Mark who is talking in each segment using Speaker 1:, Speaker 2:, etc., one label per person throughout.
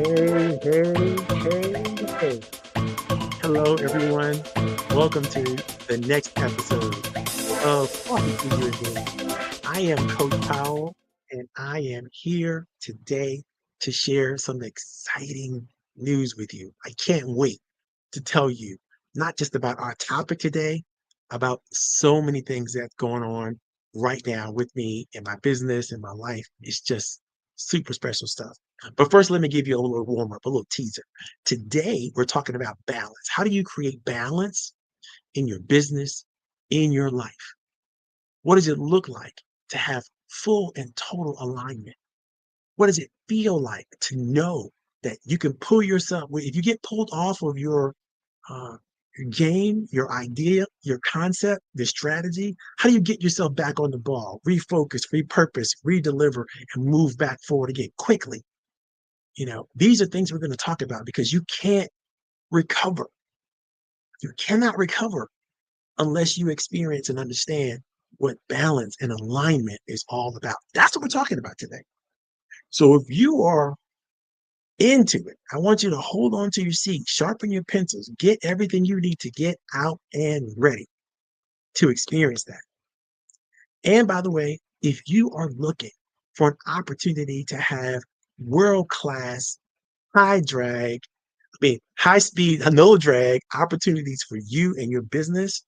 Speaker 1: Hey, hey, hey, hey. Hello, everyone. Welcome to the next episode of Coffee for You and Me. I am Coach Powell, and I am here today to share some exciting news with you. I can't wait to tell you not just about our topic today, about so many things that's going on right now with me in my business and my life. It's just super special stuff. But first, let me give you a little warm up, a little teaser. Today, we're talking about balance. How do you create balance in your business, in your life? What does it look like to have full and total alignment? What does it feel like to know that you can pull yourself, if you get pulled off of uh, your game, your idea, your concept, the strategy, how do you get yourself back on the ball, refocus, repurpose, redeliver, and move back forward again quickly? These are things we're going to talk about because you can't recover. You cannot recover unless you experience and understand what balance and alignment is all about. That's what we're talking about today. So if you are into it, I want you to hold on to your seat, sharpen your pencils, get everything you need to get out and ready to experience that. And by the way, if you are looking for an opportunity to have world class, high drag, high speed, no drag opportunities for you and your business,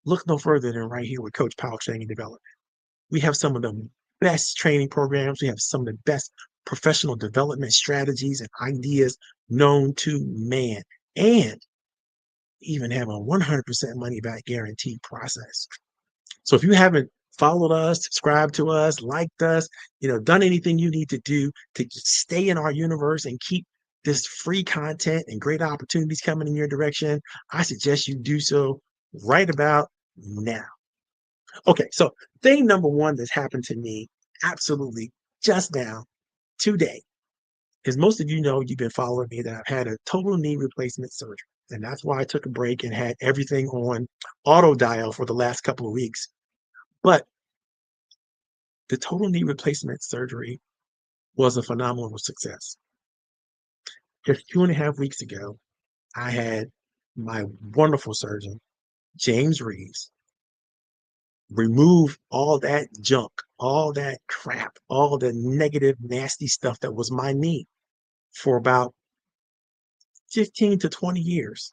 Speaker 1: look no further than right here with Coach Powell Training and Development. We have some of the best training programs. We have some of the best professional development strategies and ideas known to man, and even have a 100% money back guarantee process. So if you haven't followed us, subscribed to us, liked us, done anything you need to do to stay in our universe and keep this free content and great opportunities coming in your direction, I suggest you do so right about now. Okay, so thing number one that's happened to me absolutely just now, today, is most of you know, you've been following me, that I've had a total knee replacement surgery. And that's why I took a break and had everything on auto dial for the last couple of weeks. But the total knee replacement surgery was a phenomenal success. Just 2.5 weeks ago, I had my wonderful surgeon, James Reeves, remove all that junk, all that crap, all the negative, nasty stuff that was my knee for about 15 to 20 years.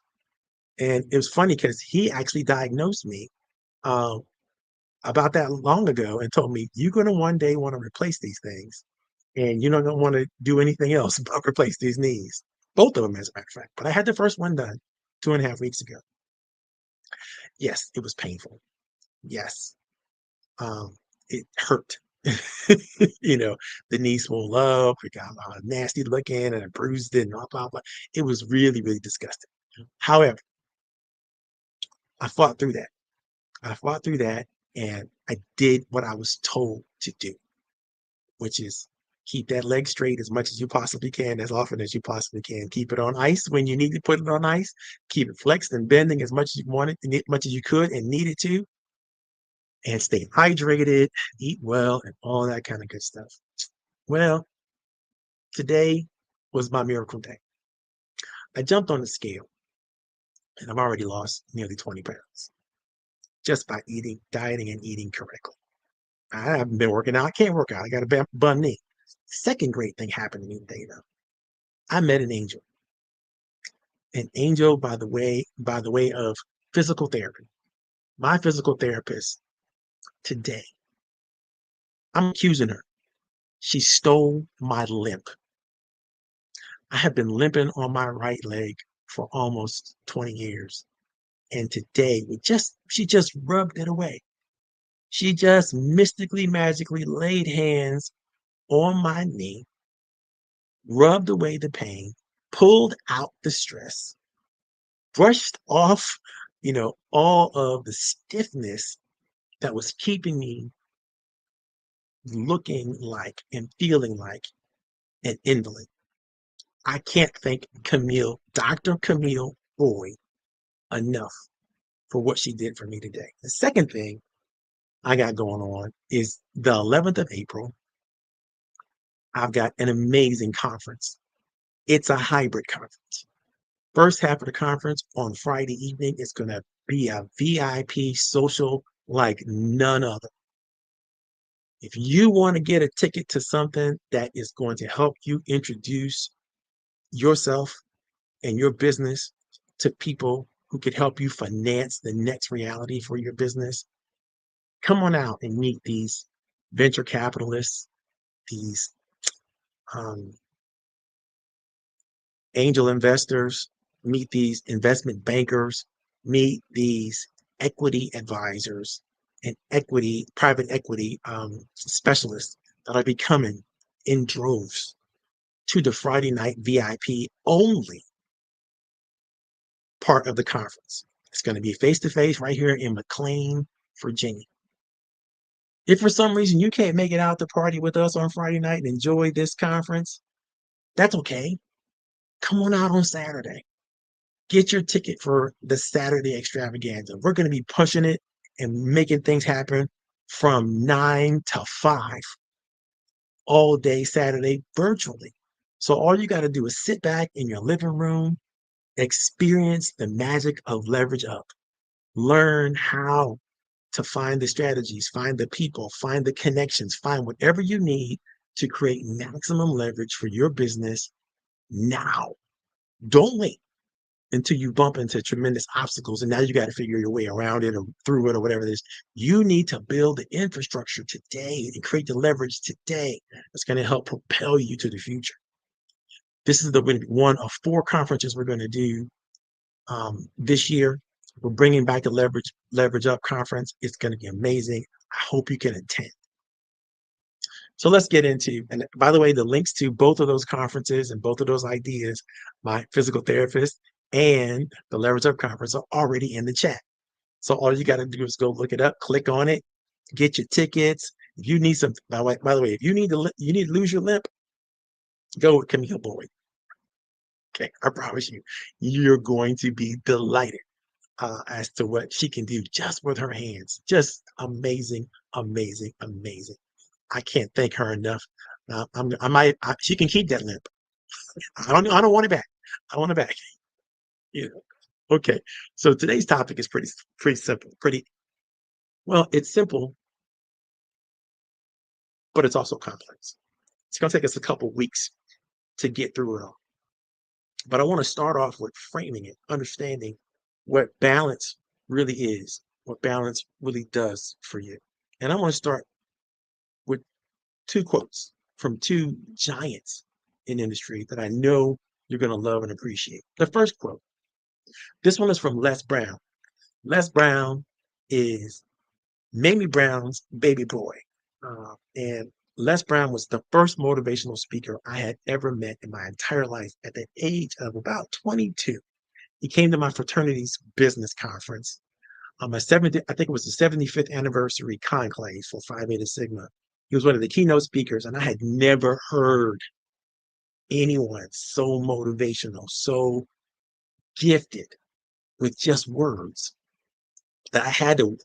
Speaker 1: And it was funny because he actually diagnosed me uh, about that long ago and told me, you're going to one day want to replace these things. And you don't want to do anything else but replace these knees. Both of them, as a matter of fact. But I had the first one done 2.5 weeks ago. Yes, it was painful. Yes, it hurt. The knee swelled up, it got nasty looking, and it bruised it, and blah, blah, blah. It was really, really disgusting. However, I fought through that. I fought through that, and I did what I was told to do, which is keep that leg straight as much as you possibly can, as often as you possibly can. Keep it on ice when you need to put it on ice. Keep it flexed and bending as much as you wanted, and as much as you could and needed to, and stay hydrated, eat well, and all that kind of good stuff. Well, today was my miracle day. I jumped on the scale, and I've already lost nearly 20 pounds just by eating, dieting, and eating correctly. I haven't been working out. I can't work out. I got a bum knee. Second great thing happened to me today, though. I met an angel. An angel by the way of physical therapy. My physical therapist today. I'm accusing her. She stole my limp. I have been limping on my right leg for almost 20 years. And today she just rubbed it away. She just mystically, magically laid hands on my knee, rubbed away the pain, pulled out the stress, brushed off, all of the stiffness that was keeping me looking like and feeling like an invalid. I can't thank Dr. Camille Boyd, enough for what she did for me today. The second thing I got going on is the 11th of April. I've got an amazing conference It's a hybrid conference. First half of the conference on Friday evening is going to be a VIP social like none other. If you want to get a ticket to something that is going to help you introduce yourself and your business to people who could help you finance the next reality for your business, come on out and meet these venture capitalists, these um, angel investors, meet these investment bankers, meet these equity advisors and private equity specialists that are becoming in droves to the Friday night VIP only part of the conference. It's going to be face to face right here in McLean, Virginia. If for some reason you can't make it out to party with us on Friday night and enjoy this conference, that's okay. Come on out on Saturday. Get your ticket for the Saturday extravaganza. We're going to be pushing it and making things happen from 9 to 5 all day Saturday virtually. So all you got to do is sit back in your living room, experience the magic of leverage up, learn how to find the strategies, find the people, find the connections, find whatever you need to create maximum leverage for your business now. Don't wait until you bump into tremendous obstacles and now you got to figure your way around it or through it or whatever it is. You need to build the infrastructure today and create the leverage today that's going to help propel you to the future. This is the one of 4 conferences we're going to do this year. We're bringing back the leverage up conference. It's going to be amazing. I hope you can attend. So let's get into, and by the way, the links to both of those conferences and both of those ideas, my physical therapist and the Leverage Up conference are already in the chat. So all you got to do is go look it up, click on it, get your tickets. If you need some, by the way, if you need to lose your limp, go with Camille Boyd. Okay, I promise you, you're going to be delighted as to what she can do just with her hands. Just amazing, amazing, amazing. I can't thank her enough. She can keep that limp. I don't want it back. I want it back. You know. Okay. So today's topic is pretty simple. Well, it's simple, but it's also complex. It's going to take us a couple weeks to get through it all. But I want to start off with framing it, understanding what balance really is, what balance really does for you. And I want to start with 2 quotes from 2 giants in industry that I know you're going to love and appreciate. The first quote, this one is from Les Brown. Les Brown is Mamie Brown's baby boy. And Les Brown was the first motivational speaker I had ever met in my entire life at the age of about 22. He came to my fraternity's business conference. I think it was the 75th anniversary conclave for Phi Beta Sigma. He was one of the keynote speakers, and I had never heard anyone so motivational, so gifted with just words that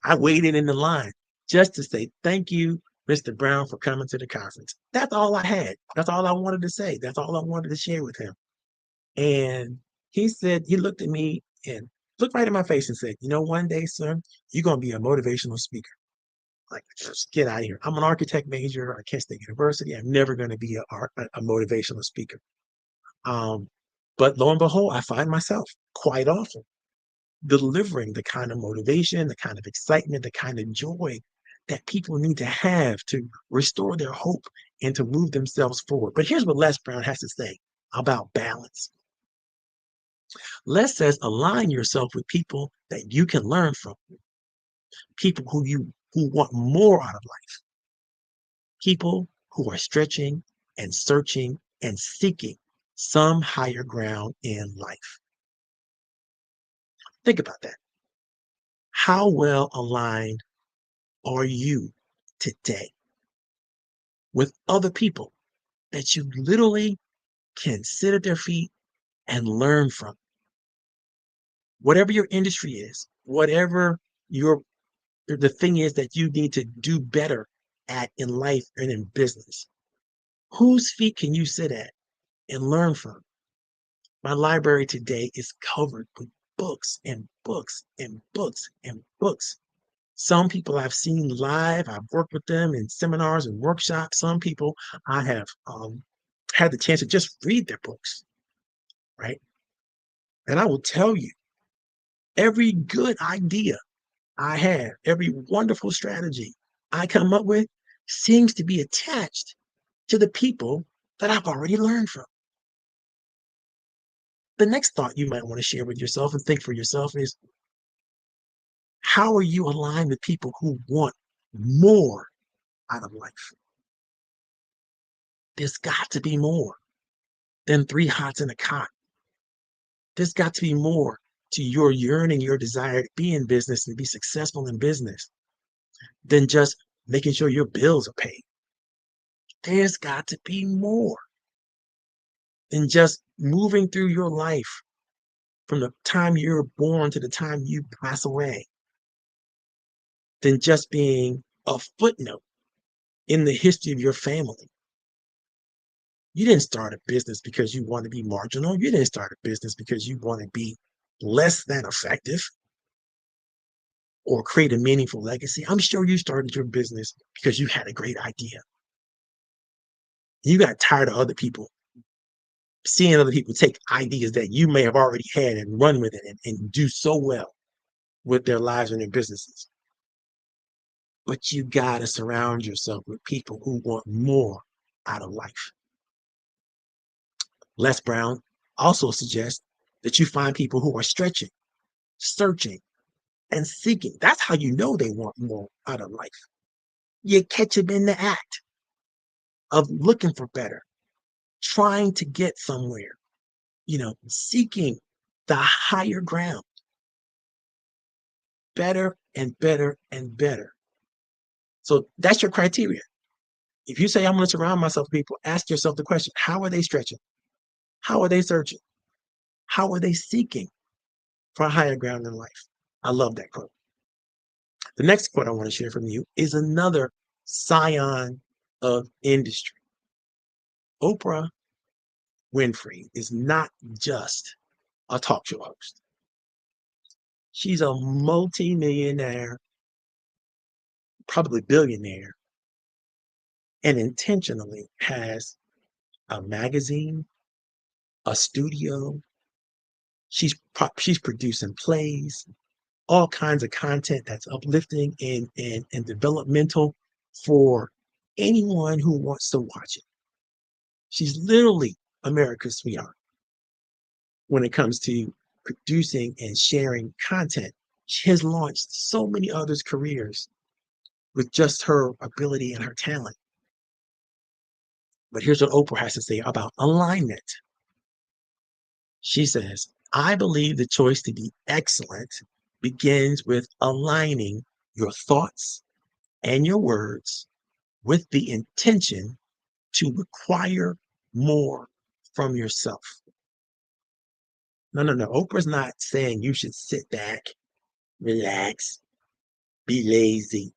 Speaker 1: I waited in the line just to say, thank you, Mr. Brown, for coming to the conference. That's all I had. That's all I wanted to say. That's all I wanted to share with him. And he looked at me and looked right in my face and said, you know, one day, son, you're going to be a motivational speaker. Like, just get out of here. I'm an architect major at Kent State University. I'm never going to be a motivational speaker. But lo and behold, I find myself quite often delivering the kind of motivation, the kind of excitement, the kind of joy that people need to have to restore their hope and to move themselves forward. But here's what Les Brown has to say about balance. Les says, align yourself with people that you can learn from, people who want more out of life, people who are stretching and searching and seeking some higher ground in life. Think about that. How well aligned are you today with other people that you literally can sit at their feet and learn from? Whatever your industry is, whatever the thing is that you need to do better at in life and in business, whose feet can you sit at and learn from? My library today is covered with books and books and books and books. Some people I've seen live, I've worked with them in seminars and workshops. Some people I have had the chance to just read their books, right? And I will tell you, every good idea I have, every wonderful strategy I come up with seems to be attached to the people that I've already learned from. The next thought you might want to share with yourself and think for yourself is, how are you aligned with people who want more out of life? There's got to be more than three hots in a cot. There's got to be more to your yearning, your desire to be in business and be successful in business than just making sure your bills are paid. There's got to be more than just moving through your life from the time you're born to the time you pass away, than just being a footnote in the history of your family. You didn't start a business because you want to be marginal. You didn't start a business because you want to be less than effective or create a meaningful legacy. I'm sure you started your business because you had a great idea. You got tired of other people, seeing other people take ideas that you may have already had and run with it and do so well with their lives and their businesses. But you got to surround yourself with people who want more out of life. Les Brown also suggests that you find people who are stretching, searching, and seeking. That's how you know they want more out of life. You catch them in the act of looking for better, trying to get somewhere, seeking the higher ground, better and better and better. So that's your criteria. If you say, I'm going to surround myself with people, ask yourself the question, how are they stretching? How are they searching? How are they seeking for a higher ground in life? I love that quote. The next quote I want to share from you is another scion of industry. Oprah Winfrey is not just a talk show host. She's a multi-millionaire, probably billionaire, and intentionally has a magazine, a studio. She's producing plays, all kinds of content that's uplifting and developmental for anyone who wants to watch it. She's literally America's sweetheart when it comes to producing and sharing content. She has launched so many others' careers with just her ability and her talent. But here's what Oprah has to say about alignment. She says, I believe the choice to be excellent begins with aligning your thoughts and your words with the intention to require more from yourself. No. Oprah's not saying you should sit back, relax, be lazy,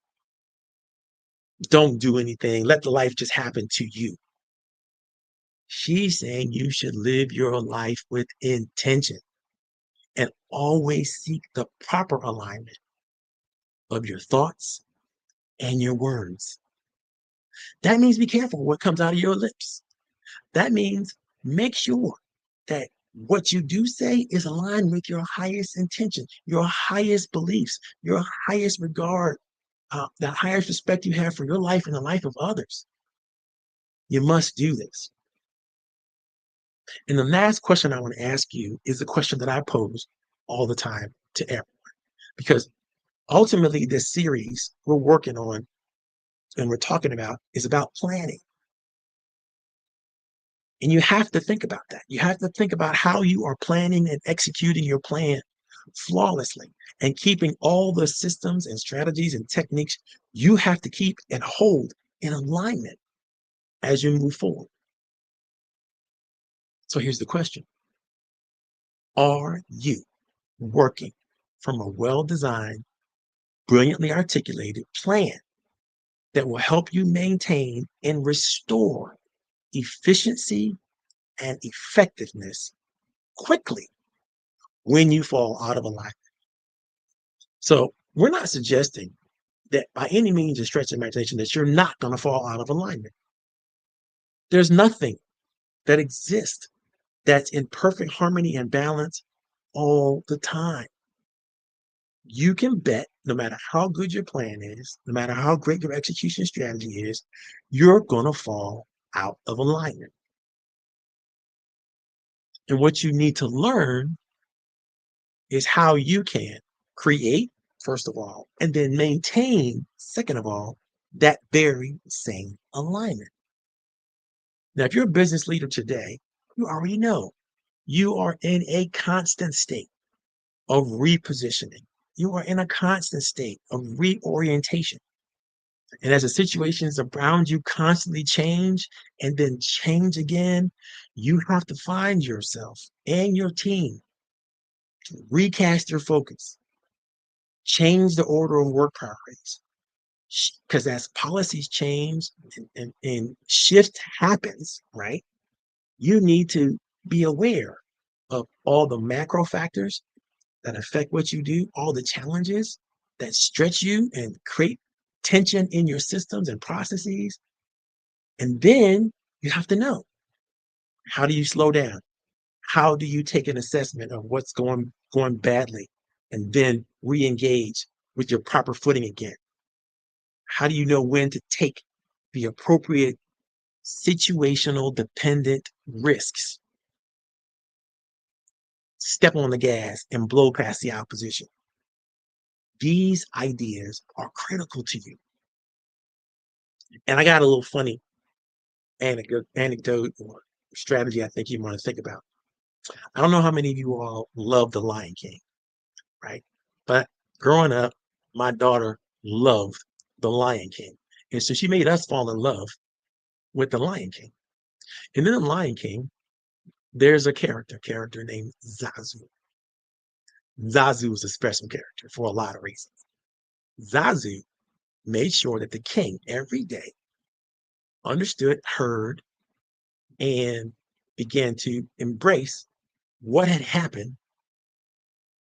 Speaker 1: don't do anything, let the life just happen to you. She's saying you should live your life with intention and always seek the proper alignment of your thoughts and your words. That means be careful what comes out of your lips. That means make sure that what you do say is aligned with your highest intention, your highest beliefs, your highest regard, the highest respect you have for your life and the life of others. You must do this. And the last question I want to ask you is the question that I pose all the time to everyone, because ultimately this series we're working on and we're talking about is about planning. And you have to think about that. You have to think about how you are planning and executing your plan flawlessly and keeping all the systems and strategies and techniques you have to keep and hold in alignment as you move forward. So here's the question. Are you working from a well-designed, brilliantly articulated plan that will help you maintain and restore efficiency and effectiveness quickly when you fall out of alignment. So we're not suggesting that by any means of stretch of imagination that you're not going to fall out of alignment. There's nothing that exists that's in perfect harmony and balance all the time. You can bet no matter how good your plan is, no matter how great your execution strategy is, you're going to fall out of alignment. And what you need to learn is how you can create, first of all, and then maintain, second of all, that very same alignment. Now, if you're a business leader today, you already know you are in a constant state of repositioning. You are in a constant state of reorientation. And as the situations around you constantly change and then change again, you have to find yourself and your team to recast your focus, change the order of work priorities. Because as policies change and shift happens, right? You need to be aware of all the macro factors that affect what you do, all the challenges that stretch you and create tension in your systems and processes. And then you have to know, how do you slow down? How do you take an assessment of what's going badly and then re-engage with your proper footing again? How do you know when to take the appropriate situational dependent risks, step on the gas and blow past the opposition? These ideas are critical to you. And I got a little funny anecdote or strategy I think you want to think about. I don't know how many of you all love The Lion King, right? But growing up, my daughter loved The Lion King. And so she made us fall in love with The Lion King. And in The Lion King, there's a character named Zazu. Zazu is a special character for a lot of reasons. Zazu made sure that the king every day understood, heard, and began to embrace what had happened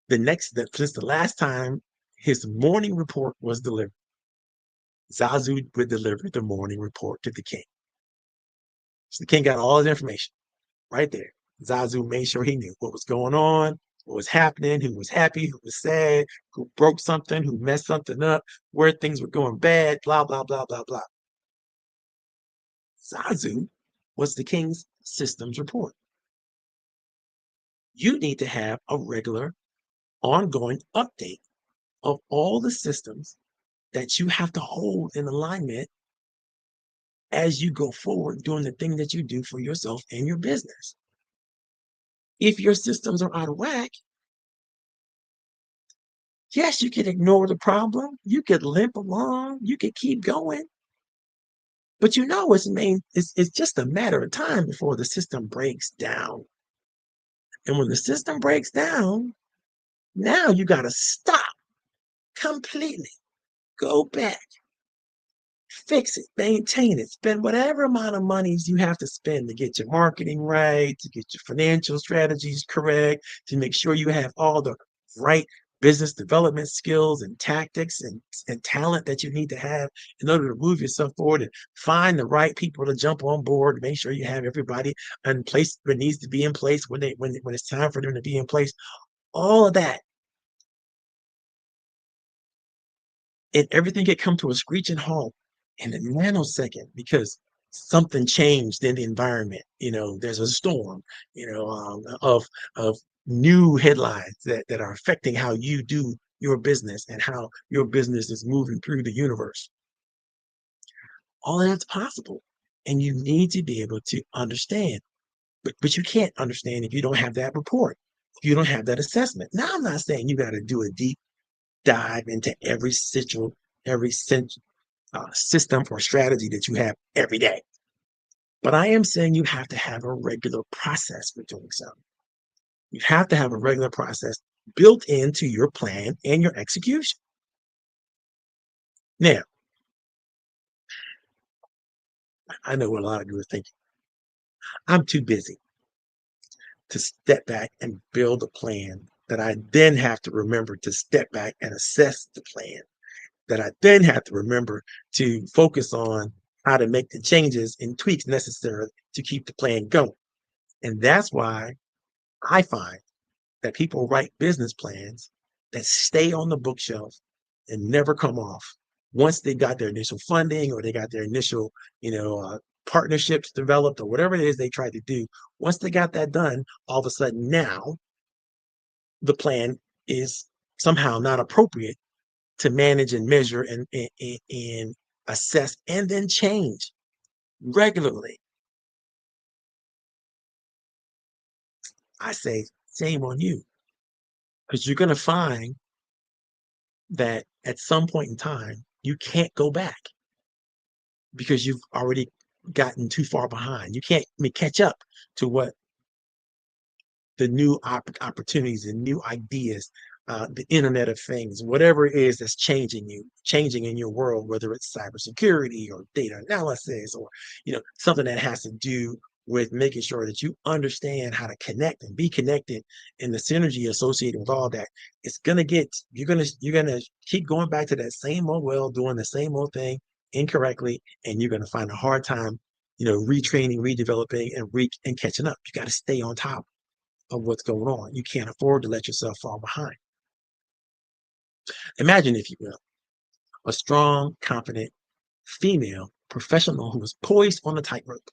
Speaker 1: since the last time his morning report was delivered. Zazu would deliver the morning report to the king. So the king got all his information right there. Zazu made sure he knew what was going on, what was happening, who was happy, who was sad, who broke something, who messed something up, where things were going bad, blah, blah, blah, blah, blah. Zazu was the king's systems report. You need to have a regular, ongoing update of all the systems that you have to hold in alignment as you go forward doing the thing that you do for yourself and your business. If your systems are out of whack, yes, you can ignore the problem. You could limp along. You could keep going. But you know it's just a matter of time before the system breaks down. And when the system breaks down, now you got to stop completely. Go back, fix it, maintain it, spend whatever amount of monies you have to spend to get your marketing right, to get your financial strategies correct, to make sure you have all the right business development skills and tactics and talent that you need to have in order to move yourself forward and find the right people to jump on board, make sure you have everybody in place that needs to be in place when it's time for them to be in place. All of that, and everything could come to a screeching halt in a nanosecond because something changed in the environment. There's a storm, of new headlines that are affecting how you do your business and how your business is moving through the universe. All of that's possible. And you need to be able to understand. But you can't understand if you don't have that report, if you don't have that assessment. Now, I'm not saying you got to do a deep dive into every system or strategy that you have every day. But I am saying you have to have a regular process for doing so. You have to have a regular process built into your plan and your execution. Now, I know what a lot of you are thinking. I'm too busy. to step back and build a plan that I then have to remember to step back and assess the plan, that I then have to remember to focus on how to make the changes and tweaks necessary to keep the plan going. And that's why I find that people write business plans that stay on the bookshelf and never come off once they got their initial funding or they got their initial, partnerships developed or whatever it is they tried to do. Once they got that done, all of a sudden now the plan is somehow not appropriate to manage and measure and assess and then change regularly. I say, shame on you, because you're going to find that at some point in time, you can't go back because you've already gotten too far behind. You can't catch up to what the new opportunities and new ideas, the Internet of Things, whatever it is that's changing in your world, whether it's cybersecurity or data analysis or something that has to do with making sure that you understand how to connect and be connected, and the synergy associated with all that. It's gonna get you're gonna keep going back to that same old well, doing the same old thing incorrectly, and you're gonna find a hard time, retraining, redeveloping, and catching up. You got to stay on top of what's going on. You can't afford to let yourself fall behind. Imagine, if you will, a strong, confident female professional who is poised on a tightrope.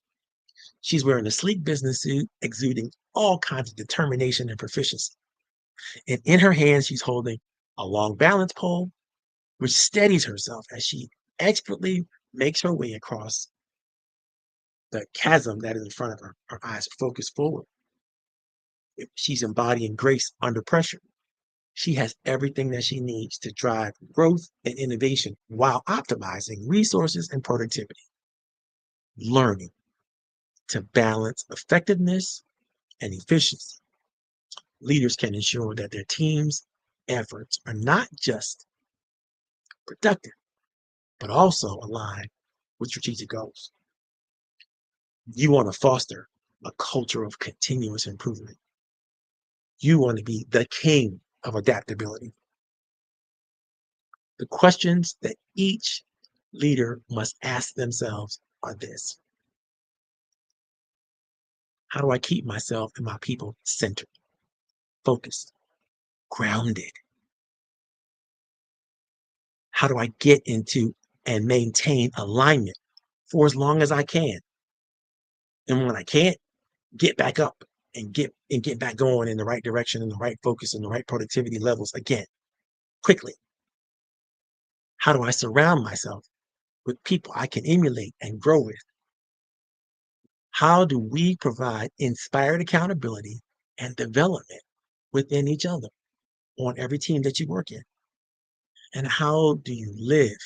Speaker 1: She's wearing a sleek business suit, exuding all kinds of determination and proficiency. And in her hands, she's holding a long balance pole, which steadies herself as she expertly makes her way across the chasm that is in front of her. Her eyes are focused forward. She's embodying grace under pressure. She has everything that she needs to drive growth and innovation while optimizing resources and productivity. Learning to balance effectiveness and efficiency. Leaders can ensure that their team's efforts are not just productive, but also aligned with strategic goals. You want to foster a culture of continuous improvement. You want to be the king of adaptability. The questions that each leader must ask themselves are this: how do I keep myself and my people centered, focused, grounded? How do I get into and maintain alignment for as long as I can? And when I can't, get back up and get back going in the right direction, in the right focus, and the right productivity levels again, quickly. How do I surround myself with people I can emulate and grow with? How do we provide inspired accountability and development within each other on every team that you work in? And how do you live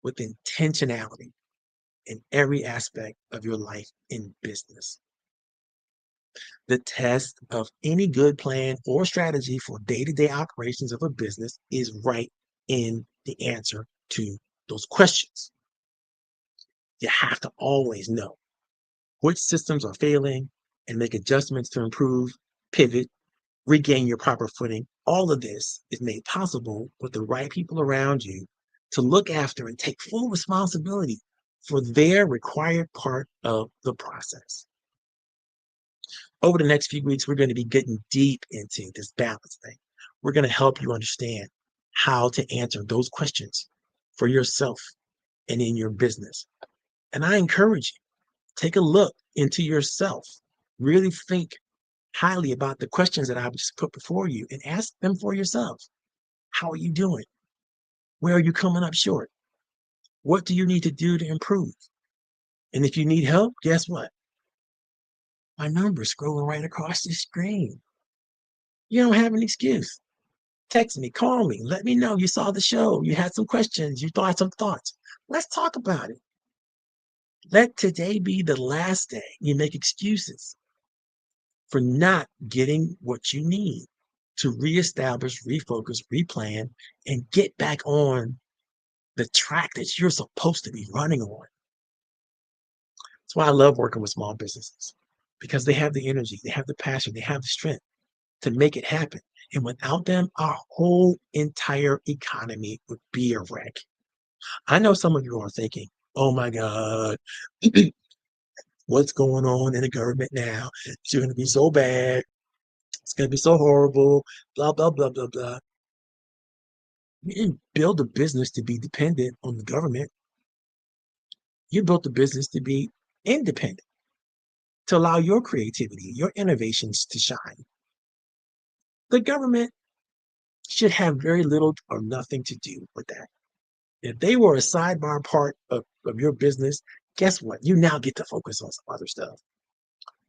Speaker 1: with intentionality in every aspect of your life in business? The test of any good plan or strategy for day-to-day operations of a business is right in the answer to those questions. You have to always know which systems are failing and make adjustments to improve, pivot, regain your proper footing. All of this is made possible with the right people around you to look after and take full responsibility for their required part of the process. Over the next few weeks, we're going to be getting deep into this balance thing. We're going to help you understand how to answer those questions for yourself and in your business. And I encourage you, take a look into yourself. Really think highly about the questions that I've just put before you and ask them for yourself. How are you doing? Where are you coming up short? What do you need to do to improve? And if you need help, guess what? My number's scrolling right across the screen. You don't have an excuse. Text me, call me, let me know you saw the show, you had some questions, you thought some thoughts. Let's talk about it. Let today be the last day you make excuses for not getting what you need to reestablish, refocus, replan, and get back on the track that you're supposed to be running on. That's why I love working with small businesses. because they have the energy, they have the passion, they have the strength to make it happen. And without them, our whole entire economy would be a wreck. I know some of you are thinking, oh my God, what's going on in the government now? It's going to be so bad. It's going to be so horrible, blah, blah, blah, blah, blah. You didn't build a business to be dependent on the government. You built a business to be independent, to allow your creativity, your innovations to shine. The government should have very little or nothing to do with that. If they were a sidebar part of your business, guess what? You now get to focus on some other stuff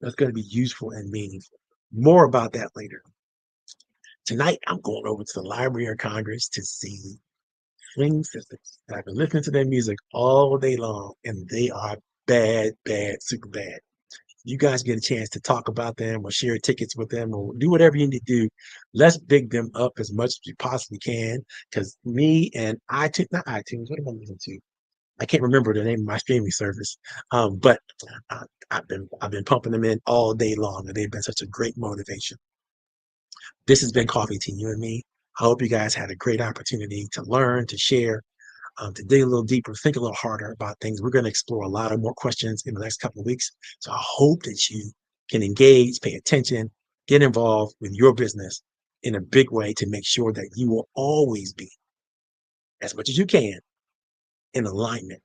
Speaker 1: that's going to be useful and meaningful. More about that later. Tonight, I'm going over to the Library of Congress to see Swing Sisters. I've been listening to their music all day long, and they are bad, bad, super bad. You guys get a chance to talk about them or share tickets with them or do whatever you need to do. Let's big them up as much as we possibly can. Because me and iTunes, not iTunes, what am I listening to? I can't remember the name of my streaming service. But I've been pumping them in all day long, and they've been such a great motivation. This has been Coffee Tea, you and me. I hope you guys had a great opportunity to learn, to share, to dig a little deeper, think a little harder about things. We're going to explore a lot of more questions in the next couple of weeks. So I hope that you can engage, pay attention, get involved with your business in a big way to make sure that you will always be, as much as you can, in alignment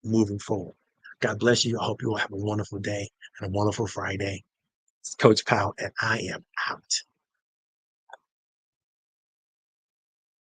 Speaker 1: moving forward. God bless you. I hope you will have a wonderful day and a wonderful Friday. It's Coach Powell, and I am out.